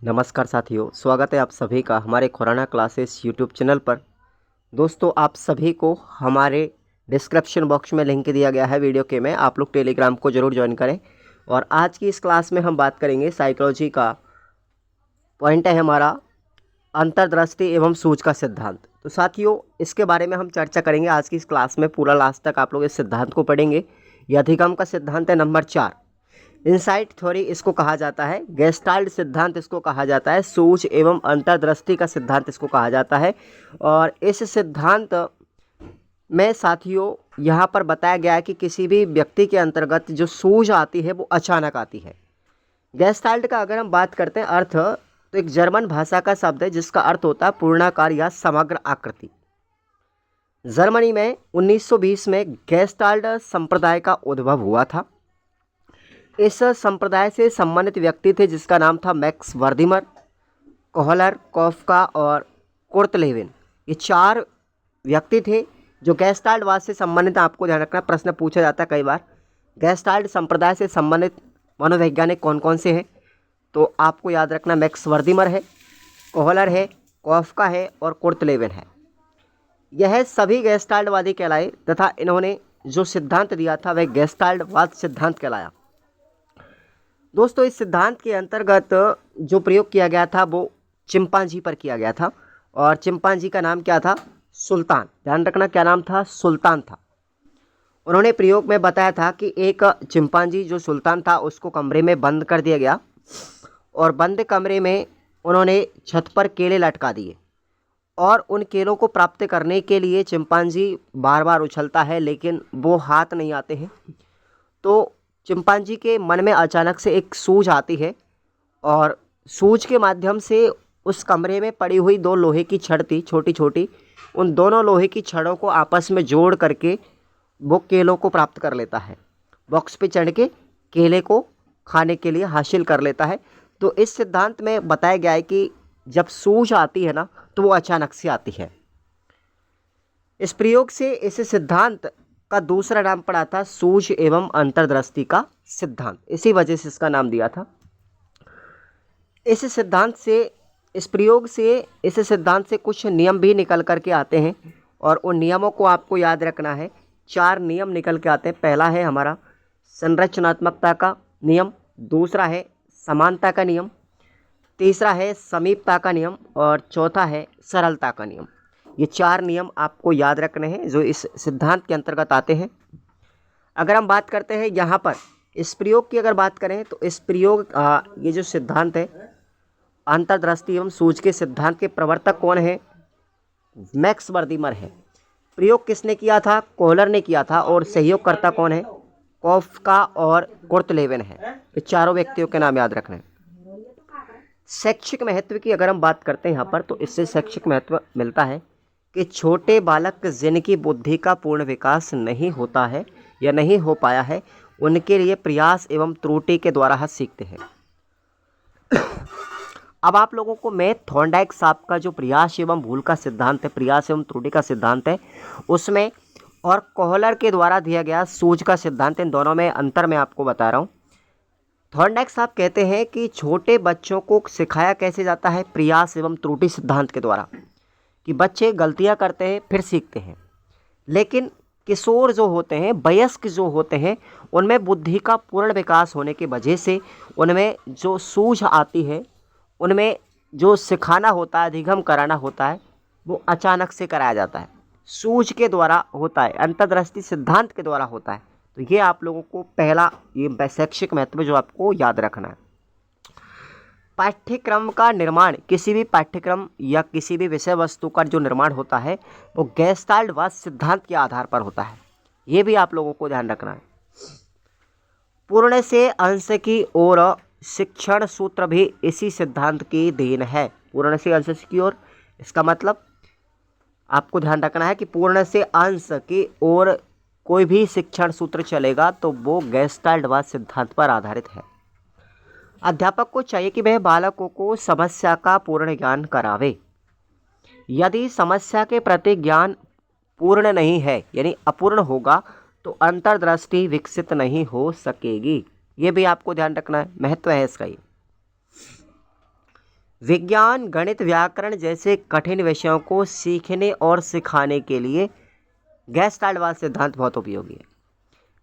नमस्कार साथियों, स्वागत है आप सभी का हमारे खुराना क्लासेस यूट्यूब चैनल पर। दोस्तों, आप सभी को हमारे डिस्क्रिप्शन बॉक्स में लिंक दिया गया है वीडियो के में। आप लोग टेलीग्राम को ज़रूर ज्वाइन करें। और आज की इस क्लास में हम बात करेंगे साइकोलॉजी का पॉइंट है हमारा अंतर्दृष्टि एवं सूझ का सिद्धांत। तो साथियों, इसके बारे में हम चर्चा करेंगे आज की इस क्लास में। पूरा लास्ट तक आप लोग इस सिद्धांत को पढ़ेंगे। यह अधिगम का सिद्धांत है नंबर 4। इनसाइट थ्योरी इसको कहा जाता है। गेस्टाल्ट सिद्धांत इसको कहा जाता है। सूझ एवं अंतर्दृष्टि का सिद्धांत इसको कहा जाता है। और इस सिद्धांत में साथियों यहाँ पर बताया गया है कि किसी भी व्यक्ति के अंतर्गत जो सूझ आती है वो अचानक आती है। गेस्टाल्ट का अगर हम बात करते हैं अर्थ, तो एक जर्मन भाषा का शब्द है जिसका अर्थ होता है पूर्णाकार या समग्र आकृति। जर्मनी में 1920 में गेस्टाल्ट संप्रदाय का उद्भव हुआ था। इस संप्रदाय से संबंधित व्यक्ति थे जिसका नाम था मैक्स वर्दिमर, कोहलर, कॉफका और कुर्तलेविन। ये 4 व्यक्ति थे जो गेस्टाल्टवाद से संबंधित। आपको ध्यान रखना, प्रश्न पूछा जाता है कई बार, गेस्टाल्ट संप्रदाय से संबंधित मनोवैज्ञानिक कौन कौन से हैं। तो आपको याद रखना, मैक्स वर्दिमर है, कोहलर है, कॉफका है और कुर्तलेविन है। यह सभी गेस्टाल्टवादी कहलाए तथा इन्होंने जो सिद्धांत दिया था वह गेस्टाल्टवाद सिद्धांत कहलाया। दोस्तों, इस सिद्धांत के अंतर्गत जो प्रयोग किया गया था वो चिंपांजी पर किया गया था। और चिंपांजी का नाम क्या था? सुल्तान। ध्यान रखना, क्या नाम था? सुल्तान था। उन्होंने प्रयोग में बताया था कि एक चिंपांजी जो सुल्तान था उसको कमरे में बंद कर दिया गया और बंद कमरे में उन्होंने छत पर केले लटका दिए। और उन केलों को प्राप्त करने के लिए चिंपांजी बार बार उछलता है लेकिन वो हाथ नहीं आते हैं। तो चिंपांजी के मन में अचानक से एक सूझ आती है और सूझ के माध्यम से उस कमरे में पड़ी हुई 2 लोहे की छड़ थी, छोटी छोटी, उन दोनों लोहे की छड़ों को आपस में जोड़ करके वो केलों को प्राप्त कर लेता है। बॉक्स पे चढ़ के केले को खाने के लिए हासिल कर लेता है। तो इस सिद्धांत में बताया गया है कि जब सूझ आती है ना तो वो अचानक से आती है। इस प्रयोग से इस सिद्धांत का दूसरा नाम पड़ा था सूझ एवं अंतर्दृष्टि का सिद्धांत। इसी वजह से इसका नाम दिया था। इस सिद्धांत से, इस प्रयोग से, इस सिद्धांत से कुछ नियम भी निकल करके आते हैं और उन नियमों को आपको याद रखना है। 4 नियम निकल के आते हैं। पहला है हमारा संरचनात्मकता का नियम, दूसरा है समानता का नियम, तीसरा है समीपता का नियम और चौथा है सरलता का नियम। ये 4 नियम आपको याद रखने हैं जो इस सिद्धांत के अंतर्गत आते हैं। अगर हम बात करते हैं यहाँ पर इस प्रयोग की, अगर बात करें तो इस प्रयोग ये जो सिद्धांत है अंतर्दृष्टि एवं सूझ के सिद्धांत के प्रवर्तक कौन है? मैक्स वर्दिमर है। प्रयोग किसने किया था? कोहलर ने किया था। और सहयोगकर्ता कौन है? कॉफका और कुर्तलेविन है। ये चारों व्यक्तियों के नाम याद रखना है। शैक्षिक महत्व की अगर हम बात करते हैं यहाँ पर, तो इससे शैक्षिक महत्व मिलता है कि छोटे बालक जिनकी बुद्धि का पूर्ण विकास नहीं होता है या नहीं हो पाया है, उनके लिए प्रयास एवं त्रुटि के द्वारा सीखते हैं। अब आप लोगों को मैं थॉर्नडाइक साहब का जो प्रयास एवं भूल का सिद्धांत है, प्रयास एवं त्रुटि का सिद्धांत है उसमें, और कोहलर के द्वारा दिया गया सूझ का सिद्धांत, इन दोनों में अंतर मैं आपको बता रहा हूँ। थॉर्नडाइक साहब कहते हैं कि छोटे बच्चों को सिखाया कैसे जाता है? प्रयास एवं त्रुटि सिद्धांत के द्वारा, कि बच्चे गलतियां करते हैं फिर सीखते हैं। लेकिन किशोर जो होते हैं, वयस्क जो होते हैं, उनमें बुद्धि का पूर्ण विकास होने की वजह से उनमें जो सूझ आती है, उनमें जो सिखाना होता है, अधिगम कराना होता है, वो अचानक से कराया जाता है, सूझ के द्वारा होता है, अंतर्दृष्टि सिद्धांत के द्वारा होता है। तो ये आप लोगों को पहला ये शैक्षिक महत्व जो आपको याद रखना है। पाठ्यक्रम का निर्माण, किसी भी पाठ्यक्रम या किसी भी विषय वस्तु का जो निर्माण होता है वो गेस्टाल्टवाद सिद्धांत के आधार पर होता है। ये भी आप लोगों को ध्यान रखना है। पूर्ण से अंश की ओर शिक्षण सूत्र भी इसी सिद्धांत की देन है। पूर्ण से अंश की ओर, इसका मतलब आपको ध्यान रखना है कि पूर्ण से अंश की ओर कोई भी शिक्षण सूत्र चलेगा तो वो गेस्टाल्टवाद सिद्धांत पर आधारित है। अध्यापक को चाहिए कि वह बालकों को समस्या का पूर्ण ज्ञान करावे। यदि समस्या के प्रति ज्ञान पूर्ण नहीं है यानी अपूर्ण होगा तो अंतर्दृष्टि विकसित नहीं हो सकेगी। ये भी आपको ध्यान रखना है, महत्व है इसका ये। विज्ञान, गणित, व्याकरण जैसे कठिन विषयों को सीखने और सिखाने के लिए गेस्टाल्ट सिद्धांत बहुत उपयोगी है।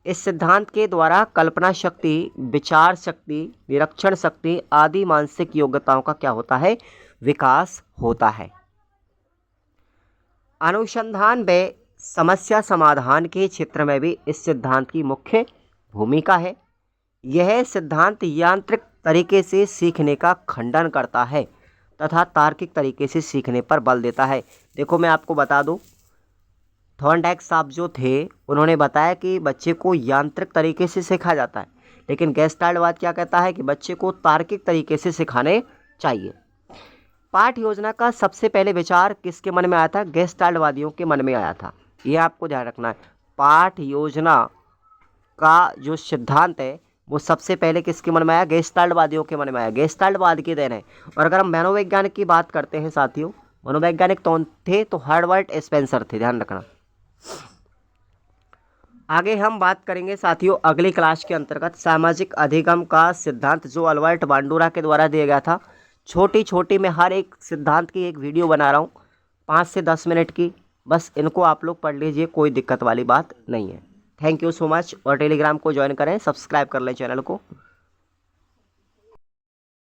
इस सिद्धांत के द्वारा कल्पना शक्ति, विचार शक्ति, निरीक्षण शक्ति आदि मानसिक योग्यताओं का क्या होता है, विकास होता है। अनुसंधान व समस्या समाधान के क्षेत्र में भी इस सिद्धांत की मुख्य भूमिका है। यह सिद्धांत यांत्रिक तरीके से सीखने का खंडन करता है तथा तार्किक तरीके से सीखने पर बल देता है। देखो मैं आपको बता दूं, थॉर्नडाइक साहब जो थे उन्होंने बताया कि बच्चे को यांत्रिक तरीके से सिखाया जाता है, लेकिन गेस्टाल्टवाद क्या कहता है कि बच्चे को तार्किक तरीके से सिखाने चाहिए। पाठ योजना का सबसे पहले विचार किसके मन में आया था? गेस्टाल्टवादियों के मन में आया था। यह आपको ध्यान रखना है। पाठ योजना का जो सिद्धांत है वो सबसे पहले किसके मन में आया? गेस्टाल्टवादियों के मन में आया। गेस्टाल्टवाद की देन है। और अगर हम मनोवैज्ञानिक की बात करते हैं साथियों, मनोवैज्ञानिक कौन थे? तो हर्बर्ट स्पेंसर थे, ध्यान रखना। आगे हम बात करेंगे साथियों अगली क्लास के अंतर्गत सामाजिक अधिगम का सिद्धांत, जो अल्बर्ट बांडुरा के द्वारा दिया गया था। छोटी छोटी मैं हर एक सिद्धांत की एक वीडियो बना रहा हूँ, 5 से 10 मिनट की। बस इनको आप लोग पढ़ लीजिए, कोई दिक्कत वाली बात नहीं है। Thank you so much. और टेलीग्राम को ज्वाइन करें, सब्सक्राइब कर लें चैनल को।